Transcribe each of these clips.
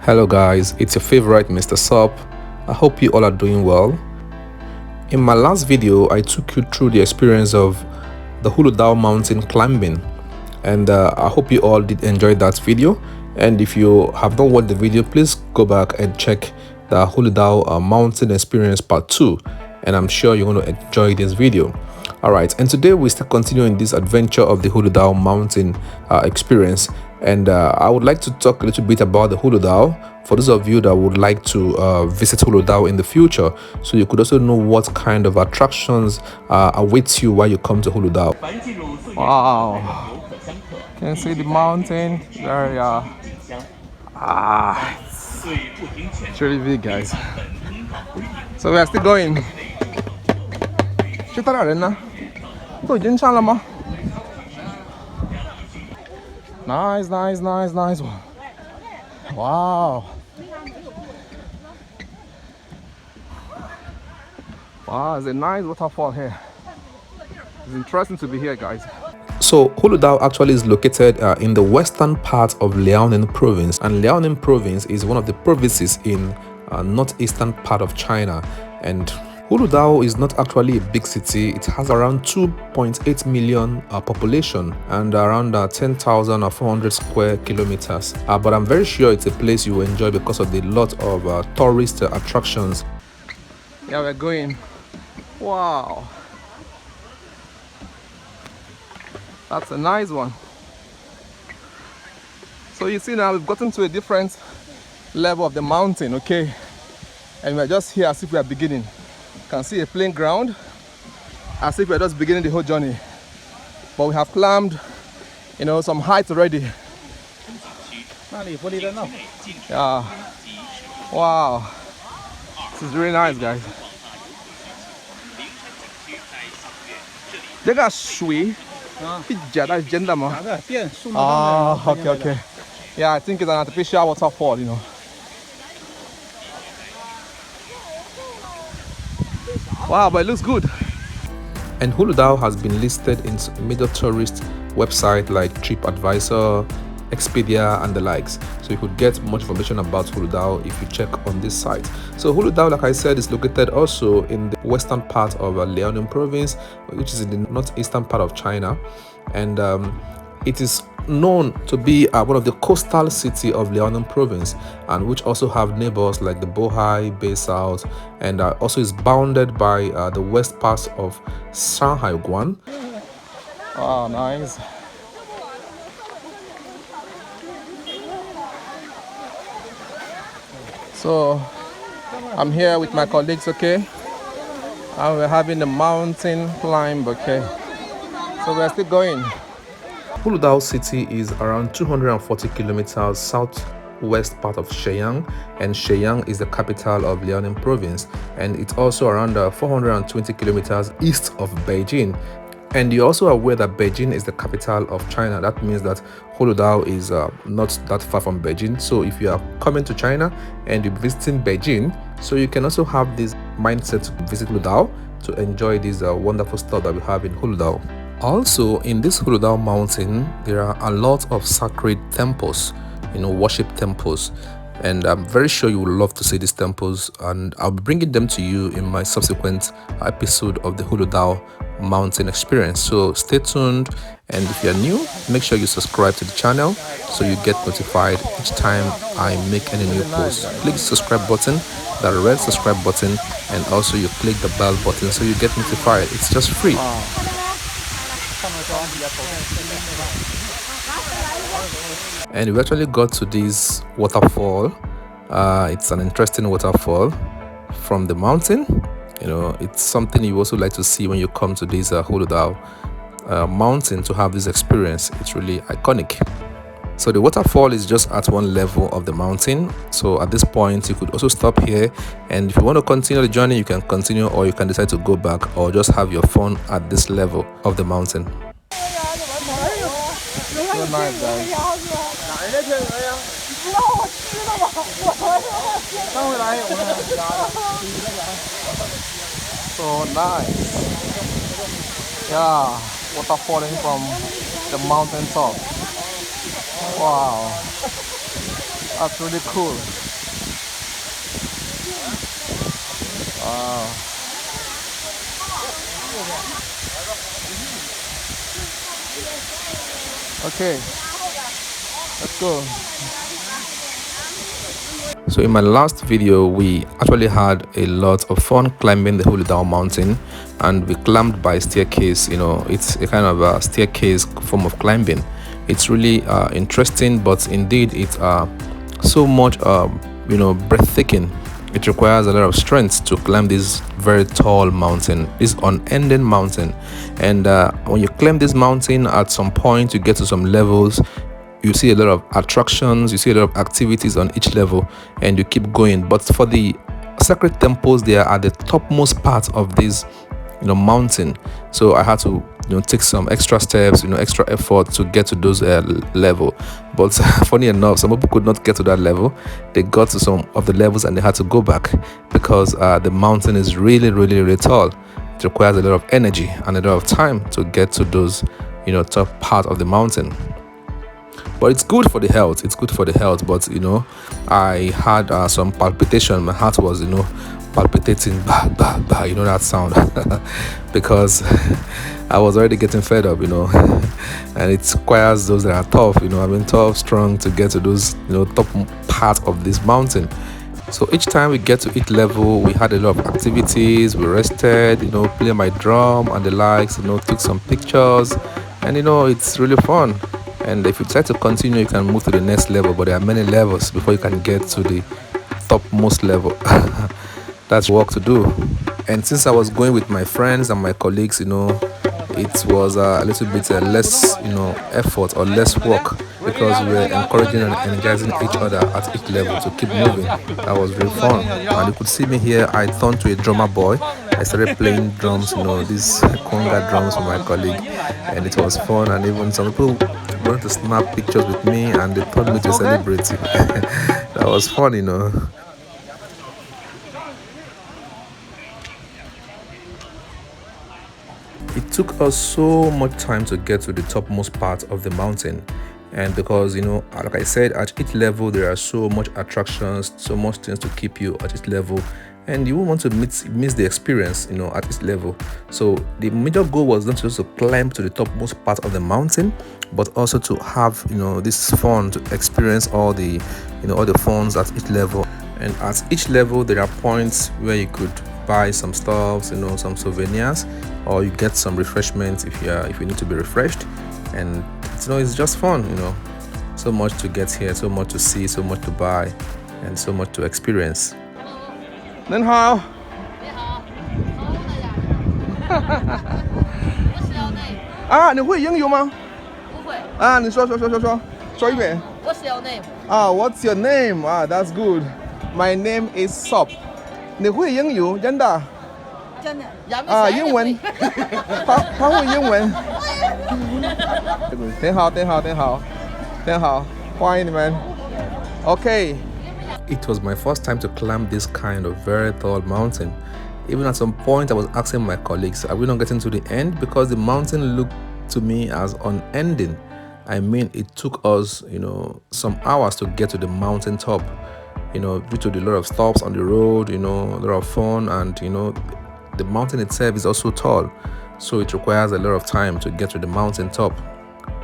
Hello guys, it's your favorite Mr. Sup. I hope you all are doing well. In my last video, I took you through the experience of the Huludao Mountain climbing, and I hope you all did enjoy that video. And if you have not watched the video, please go back and check the Huludao Mountain Experience Part 2, and I'm sure you're going to enjoy this video. Alright, and today we still continuing this adventure of the Huludao Mountain experience, and I would like to talk a little bit about the Huludao for those of you that would like to visit Huludao in the future, so you could also know what kind of attractions awaits you while you come to Huludao. Wow, can you see the mountain? There you are. It's really big, guys. So we are still going. Nice one. Wow. Wow, it's a nice waterfall here. It's interesting to be here, guys. So Huludao actually is located in the western part of Liaoning province, and Liaoning province is one of the provinces in northeastern part of China. And Huludao is not actually a big city. It has around 2.8 million population and around 10,400 square kilometers. But I'm very sure it's a place you will enjoy because of the lot of tourist attractions. Yeah, we're going. Wow. That's a nice one. So you see now we've gotten to a different level of the mountain, okay? And we're just here as if we are beginning. You can see a plain ground, as if we're just beginning the whole journey. But we have climbed, some heights already. Yeah. Wow. This is really nice, guys. They got shui. Okay. Yeah, I think it's an artificial waterfall, Wow, but it looks good. And Huludao has been listed in major tourist websites like TripAdvisor, Expedia, and the likes. So you could get much information about Huludao if you check on this site. So Huludao, like I said, is located also in the western part of Liaoning province, which is in the northeastern part of China. And it is known to be one of the coastal city of Liaoning province, and which also have neighbors like the Bohai, Bay South, and also is bounded by the west part of Shanghai Guan. Oh, nice. So I'm here with my colleagues, okay, and we're having a mountain climb, okay, so we're still going. Huludao city is around 240 kilometers southwest part of Shenyang, and Shenyang is the capital of Liaoning province, and it's also around 420 kilometers east of Beijing. And you're also aware that Beijing is the capital of China. That means that Huludao is not that far from Beijing. So if you are coming to China and you're visiting Beijing, so you can also have this mindset to visit Huludao to enjoy this wonderful stuff that we have in Huludao. Also, in this Huludao mountain, there are a lot of sacred temples, worship temples. And I'm very sure you will love to see these temples, and I'll be bringing them to you in my subsequent episode of the Huludao Mountain Experience. So stay tuned, and if you're new, make sure you subscribe to the channel so you get notified each time I make any new post. Click the subscribe button, the red subscribe button, and also you click the bell button so you get notified. It's just free. And we actually got to this waterfall. It's an interesting waterfall from the mountain. It's something you also like to see when you come to this Huludao mountain to have this experience. It's really iconic. So the waterfall is just at one level of the mountain. So at this point, you could also stop here, and if you want to continue the journey, you can continue, or you can decide to go back or just have your fun at this level of the mountain. So nice, guys. So nice. Yeah, water falling from the mountain top. Wow. That's really cool. Wow. Okay, let's go. So in my last video, we actually had a lot of fun climbing the Huludao Mountain, and we climbed by staircase. You know, it's a kind of a staircase form of climbing. It's really interesting, but indeed it's so much breathtaking. It requires a lot of strength to climb this very tall mountain, this unending mountain. And when you climb this mountain, at some point you get to some levels, you see a lot of attractions, you see a lot of activities on each level, and you keep going. But for the sacred temples, they are at the topmost part of this mountain. So I had to take some extra steps, extra effort to get to those level. But funny enough, some people could not get to that level. They got to some of the levels and they had to go back because the mountain is really, really, really tall. It requires a lot of energy and a lot of time to get to those top part of the mountain. But it's good for the health. It's good for the health. But I had some palpitation. My heart was palpitating, bah, bah, bah, that sound. Because I was already getting fed up, and it requires those that are tough, I mean tough, strong, to get to those top part of this mountain. So each time we get to each level, we had a lot of activities. We rested, play my drum and the likes, took some pictures, and it's really fun. And if you try to continue, you can move to the next level, but there are many levels before you can get to the topmost level. That's work to do. And since I was going with my friends and my colleagues, it was a little bit less effort or less work, because we were encouraging and energizing each other at each level to keep moving. That was really fun. And you could see me here. I turned to a drummer boy. I started playing drums, these conga drums for my colleague, and it was fun. And even some people wanted to snap pictures with me, and they told me to celebrate. That was fun. It took us so much time to get to the topmost part of the mountain, and because like I said, at each level there are so much attractions, so much things to keep you at each level, and you won't want to miss the experience at each level. So the major goal was not just to climb to the topmost part of the mountain, but also to have this fun, to experience all the all the funs at each level. And at each level there are points where you could buy some stuff, some souvenirs, or you get some refreshments if you need to be refreshed. And it's just fun. So much to get here, so much to see, so much to buy, and so much to experience. 您好。你好。啊，你会英语吗？不会。啊，你说一遍。What's your name? What's your name? That's good. My name is Sop. 你会英语？真的？真的。英文。他会英文。挺好，欢迎你们。Okay. It was my first time to climb this kind of very tall mountain. Even at some point, I was asking my colleagues, are we not getting to the end? Because the mountain looked to me as unending. I mean, it took us, some hours to get to the mountain top, due to the lot of stops on the road, a lot of fun, and, the mountain itself is also tall. So it requires a lot of time to get to the mountain top.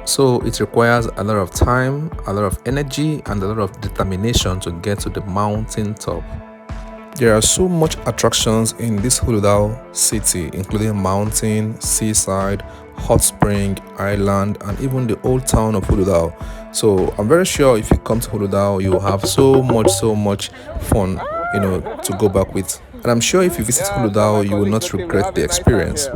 So it requires a lot of time, a lot of energy, and a lot of determination to get to the mountain top. There are so much attractions in this Huludao city, including mountain, seaside, hot spring, island, and even the old town of Huludao. So I'm very sure if you come to Huludao, you will have so much fun, to go back with. And I'm sure if you visit Huludao, you will not regret the experience.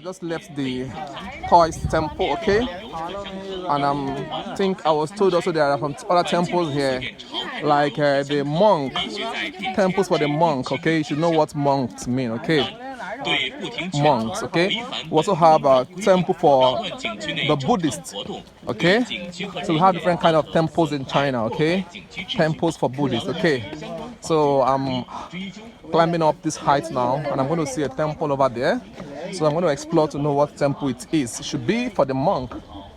I just left the Toys Temple, okay? And think I was told also there are some other temples here, like the monk, temples for the monk, okay? You should know what monks mean, okay? Monks, okay? We also have a temple for the Buddhists, okay? So we have different kind of temples in China, okay? Temples for Buddhists, okay? So I'm climbing up this height now, and I'm going to see a temple over there. So I'm going to explore to know what temple it is. It should be for the monk,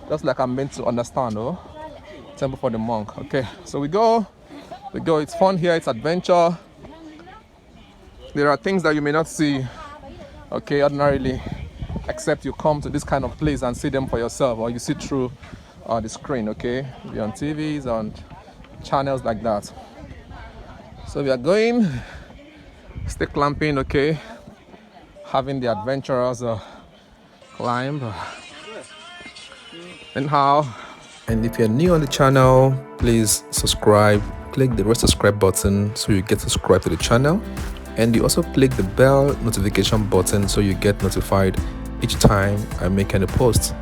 just like I'm meant to understand, oh? Temple for the monk, okay? So we go. It's fun here, it's adventure. There are things that you may not see, okay, ordinarily, except you come to this kind of place and see them for yourself, or you see through the screen, okay? Be on TVs, on channels like that. So we are going, stay clamping, okay? Having the adventurous climb. Anyhow, and if you're new on the channel, please subscribe. Click the red subscribe button so you get subscribed to the channel, and you also click the bell notification button so you get notified each time I make any posts.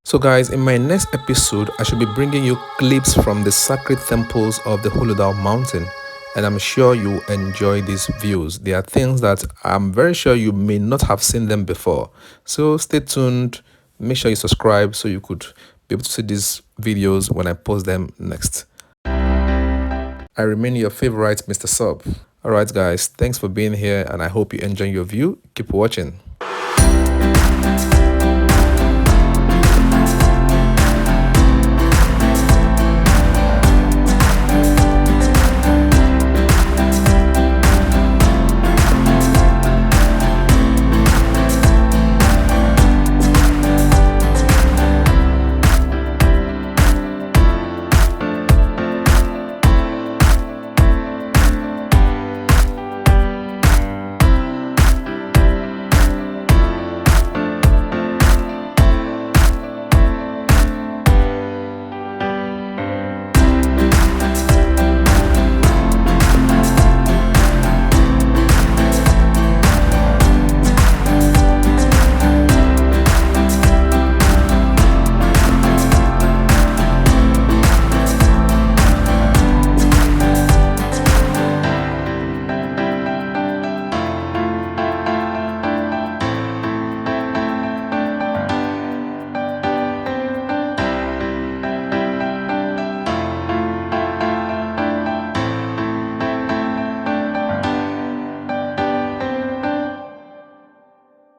So guys, in my next episode, I should be bringing you clips from the sacred temples of the Huludao Mountain, and I'm sure you enjoy these views. They are things that I'm very sure you may not have seen them before. So stay tuned, make sure you subscribe so you could be able to see these videos when I post them next. I remain your favorite Mr. Sub. Alright guys, thanks for being here, and I hope you enjoy your view. Keep watching.